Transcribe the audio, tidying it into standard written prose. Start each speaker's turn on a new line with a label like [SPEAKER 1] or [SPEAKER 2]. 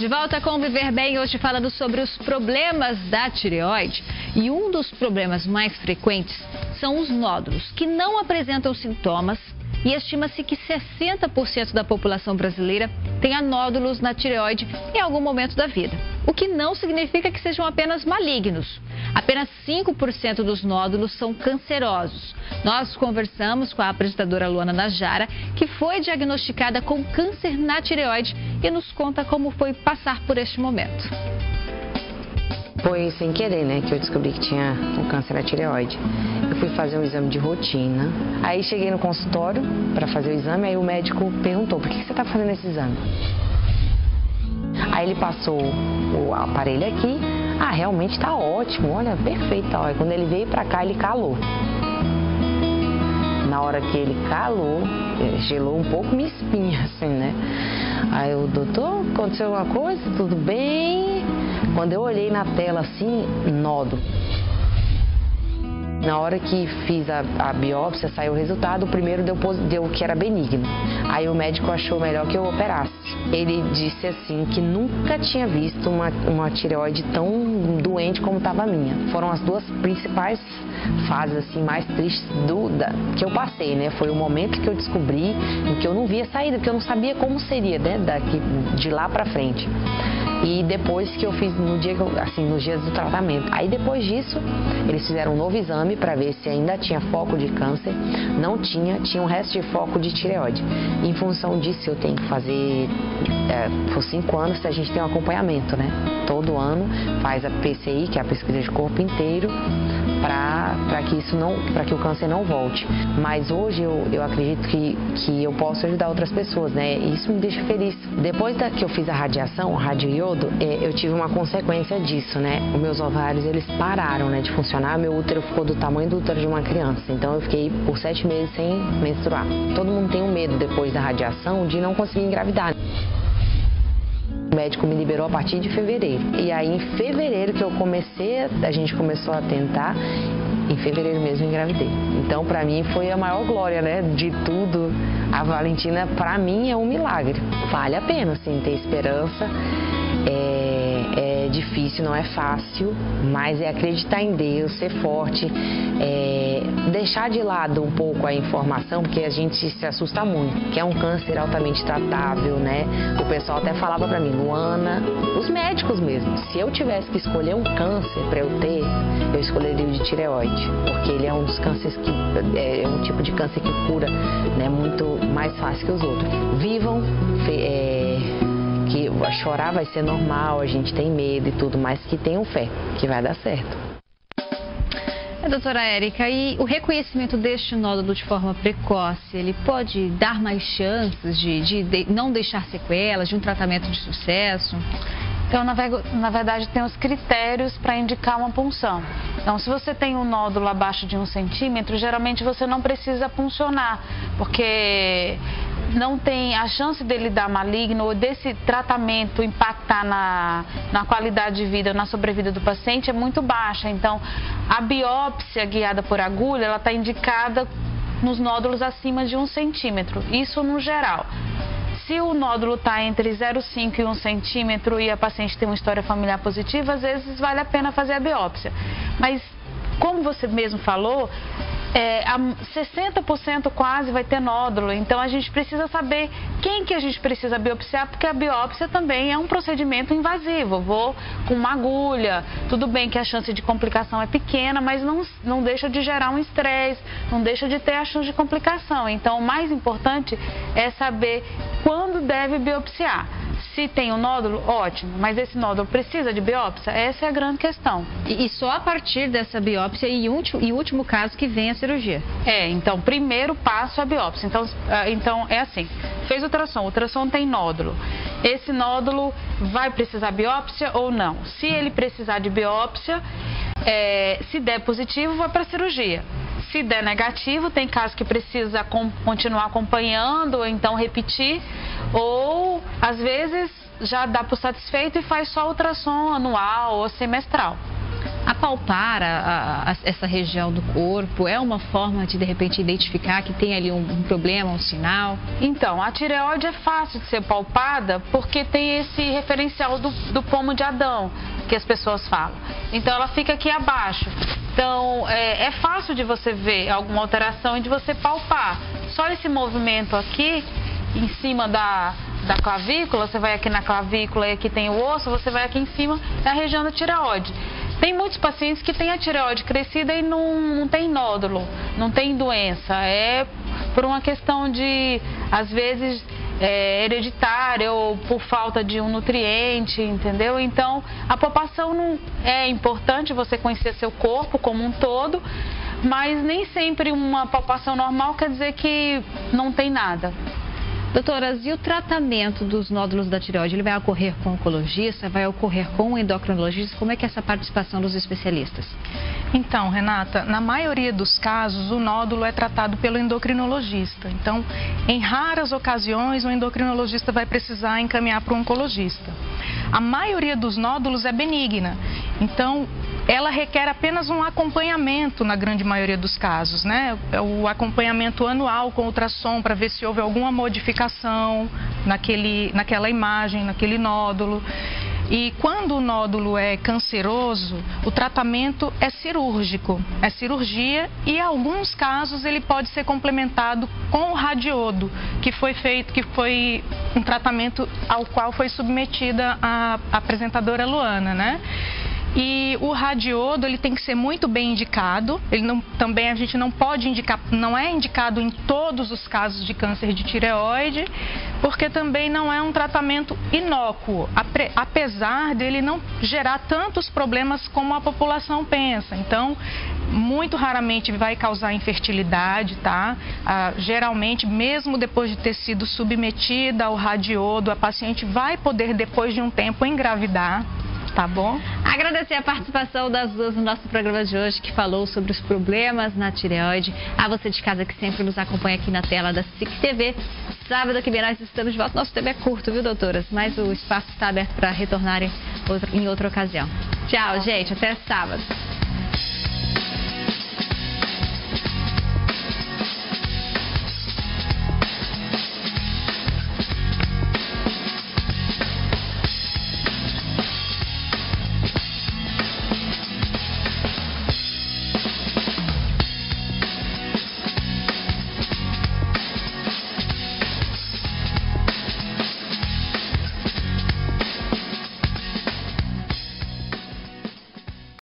[SPEAKER 1] De volta com o Viver Bem, hoje falando sobre os problemas da tireoide. E um dos problemas mais frequentes são os nódulos, que não apresentam sintomas. E estima-se que 60% da população brasileira tenha nódulos na tireoide em algum momento da vida. O que não significa que sejam apenas malignos. Apenas 5% dos nódulos são cancerosos. Nós conversamos com a apresentadora Luana Najara, que foi diagnosticada com câncer na tireoide e nos conta como foi passar por este momento.
[SPEAKER 2] Foi sem querer, né, que eu descobri que tinha o câncer na tireoide. Eu fui fazer um exame de rotina, aí cheguei no consultório para fazer o exame, aí o médico perguntou: por que você está fazendo esse exame? Aí ele passou o aparelho aqui, realmente está ótimo, olha, perfeito. Aí quando ele veio para cá, ele calou. Na hora que ele calou, gelou um pouco minha espinha, assim, né? Aí o doutor, aconteceu alguma coisa? Tudo bem? Quando eu olhei na tela assim, nódulo. Na hora que fiz a biópsia, saiu o resultado, o primeiro deu que era benigno. Aí o médico achou melhor que eu operasse. Ele disse assim que nunca tinha visto uma tireoide tão doente como estava a minha. Foram as duas principais fases assim, mais tristes que eu passei, né? Foi o momento que eu descobri em que eu não via saída, porque eu não sabia como seria, né? De lá pra frente. E depois que eu fiz nos dias do tratamento. Aí depois disso, eles fizeram um novo exame para ver se ainda tinha foco de câncer. Não tinha, tinha um resto de foco de tireoide. Em função disso, eu tenho que fazer, por 5 anos, a gente tem um acompanhamento, né? Todo ano faz a PCI, que é a pesquisa de corpo inteiro, para que o câncer não volte. Mas hoje eu acredito que eu posso ajudar outras pessoas, né? E isso me deixa feliz. Depois que eu fiz a radiação, radioiodo, eu tive uma consequência disso, né? Os meus ovários, eles pararam, né, de funcionar. Meu útero ficou do tamanho do útero de uma criança. Então eu fiquei por 7 meses sem menstruar. Todo mundo tem um medo depois da radiação de não conseguir engravidar. O médico me liberou a partir de fevereiro. E aí em fevereiro que a gente começou a tentar, em fevereiro mesmo eu engravidei. Então pra mim foi a maior glória, né, de tudo. A Valentina pra mim é um milagre. Vale a pena, assim, ter esperança. É difícil, não é fácil, mas é acreditar em Deus, ser forte, deixar de lado um pouco a informação, porque a gente se assusta muito, que é um câncer altamente tratável, né? O pessoal até falava pra mim: Luana, os médicos mesmo, se eu tivesse que escolher um câncer pra eu ter, eu escolheria o de tireoide, porque ele é um dos cânceres que é um tipo de câncer que cura, né, muito mais fácil que os outros. Vivam, que chorar vai ser normal, a gente tem medo e tudo, mas que tenham fé, que vai dar certo.
[SPEAKER 1] Doutora Érica, e o reconhecimento deste nódulo de forma precoce, ele pode dar mais chances de não deixar sequelas, de um tratamento de sucesso?
[SPEAKER 3] Então, na verdade, tem os critérios para indicar uma punção. Então, se você tem um nódulo abaixo de 1 centímetro, geralmente você não precisa puncionar, porque não tem a chance dele dar maligno ou desse tratamento impactar na qualidade de vida, na sobrevida do paciente, é muito baixa. Então, a biópsia guiada por agulha, ela está indicada nos nódulos acima de 1 centímetro, isso no geral. Se o nódulo está entre 0,5 e 1 centímetro e a paciente tem uma história familiar positiva, às vezes vale a pena fazer a biópsia. Mas, como você mesmo falou, 60% quase vai ter nódulo, então a gente precisa saber quem que a gente precisa biopsiar, porque a biópsia também é um procedimento invasivo. Eu vou com uma agulha, tudo bem que a chance de complicação é pequena, mas não deixa de gerar um estresse, não deixa de ter a chance de complicação. Então o mais importante é saber quando deve biopsiar. Se tem um nódulo, ótimo, mas esse nódulo precisa de biópsia? Essa é a grande questão.
[SPEAKER 1] E só a partir dessa biópsia e último caso que vem a cirurgia?
[SPEAKER 3] Então, primeiro passo é a biópsia. Então é assim, fez o ultrassom tem nódulo. Esse nódulo vai precisar de biópsia ou não? Se ele precisar de biópsia, se der positivo, vai para a cirurgia. Se der negativo, tem casos que precisa continuar acompanhando, ou então repetir, ou às vezes já dá por satisfeito e faz só ultrassom anual ou semestral.
[SPEAKER 1] apalpar essa região do corpo é uma forma de repente, identificar que tem ali um problema, um sinal?
[SPEAKER 3] Então, a tireoide é fácil de ser palpada porque tem esse referencial do pomo de Adão, que as pessoas falam. Então, ela fica aqui abaixo. Então, é fácil de você ver alguma alteração e de você palpar. Só esse movimento aqui, em cima da clavícula, você vai aqui na clavícula e aqui tem o osso, você vai aqui em cima, é a região da tireoide. Tem muitos pacientes que têm a tireoide crescida e não tem nódulo, não tem doença. É por uma questão de, às vezes, hereditária ou por falta de um nutriente, entendeu? Então, a palpação não é importante você conhecer seu corpo como um todo, mas nem sempre uma palpação normal quer dizer que não tem nada.
[SPEAKER 1] Doutoras, e o tratamento dos nódulos da tireoide? Ele vai ocorrer com o oncologista, vai ocorrer com o endocrinologista? Como é que é essa participação dos especialistas?
[SPEAKER 4] Então, Renata, na maioria dos casos, o nódulo é tratado pelo endocrinologista. Então, em raras ocasiões, o endocrinologista vai precisar encaminhar para o oncologista. A maioria dos nódulos é benigna, então ela requer apenas um acompanhamento na grande maioria dos casos, né? O acompanhamento anual com ultrassom para ver se houve alguma modificação naquela imagem, naquele nódulo. E quando o nódulo é canceroso, o tratamento é cirúrgico, é cirurgia e em alguns casos ele pode ser complementado com o radiodo, que foi um tratamento ao qual foi submetida a apresentadora Luana, né? E o radiodo, ele tem que ser muito bem indicado, também a gente não pode indicar, não é indicado em todos os casos de câncer de tireoide, porque também não é um tratamento inócuo, apesar dele não gerar tantos problemas como a população pensa. Então, muito raramente vai causar infertilidade, tá? Geralmente, mesmo depois de ter sido submetida ao radiodo, a paciente vai poder, depois de um tempo, engravidar. Tá bom?
[SPEAKER 1] Agradecer a participação das duas no nosso programa de hoje, que falou sobre os problemas na tireoide. A você de casa que sempre nos acompanha aqui na tela da SIC TV. Sábado que vem nós estamos de volta. Nosso tempo é curto, viu, doutoras? Mas o espaço está aberto para retornarem em outra ocasião. Tchau, gente. Até sábado.